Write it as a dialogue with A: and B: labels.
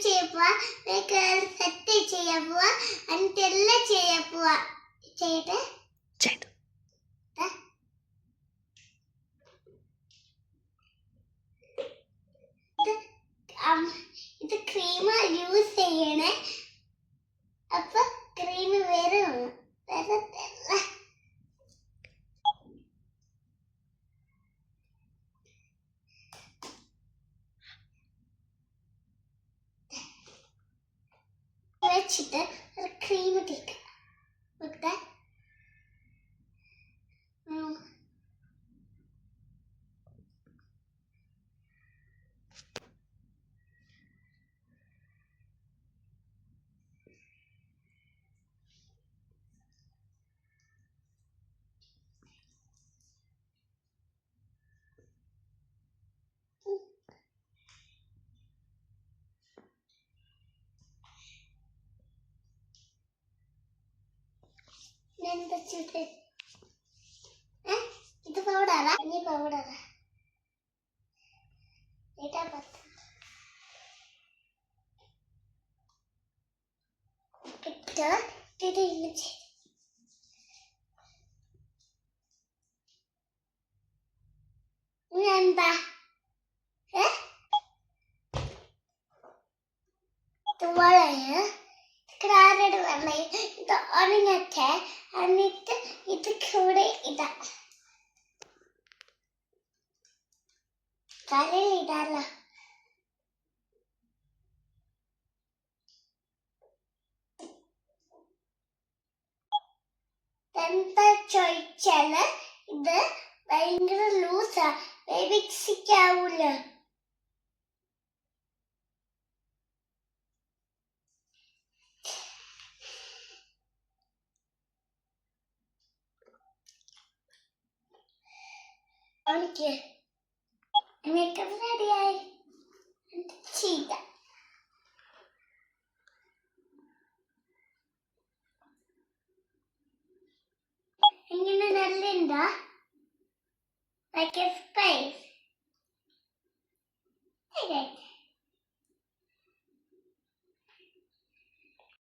A: ചെയ്യാൻ പോവാ, സെറ്റ് ചെയ്യാൻ പോവാ, എന്നിട്ട് എല്ലാം ചെയ്യാൻ പോവാ. ചെയ്ത് ഇത് ക്രീം യൂസ് ചെയ്യണേ. അപ്പൊ ക്രീം വരും വരത്തില്ല. വെച്ചിട്ട് ഒരു ക്രീം തേക്കാം. ഇത് പൗഡറാ, ഇനി പൗഡറാ ഇട്ടാ പത്ത് ഇട്ട് ഇത് ഇന്ന് ചെയ്ത് എന്താ തുവളയ് ക്രാരഡ് വെള്ളയ ഇത് ഒരിഞ്ഞൊക്കെ എന്നിട്ട് ഇത് കൂടെ ഇടാ. തലയിൽ ഇടാലോ. എന്താ ചോദിച്ചാല് ഇത് ഭയങ്കര ലൂസാ, വേവിക്കാവൂല. എനിക്ക് മേക്കപ്പ് റെഡിയായി. ചെയ്ത ഇങ്ങനെ നല്ലുണ്ടാ like a space. Okay.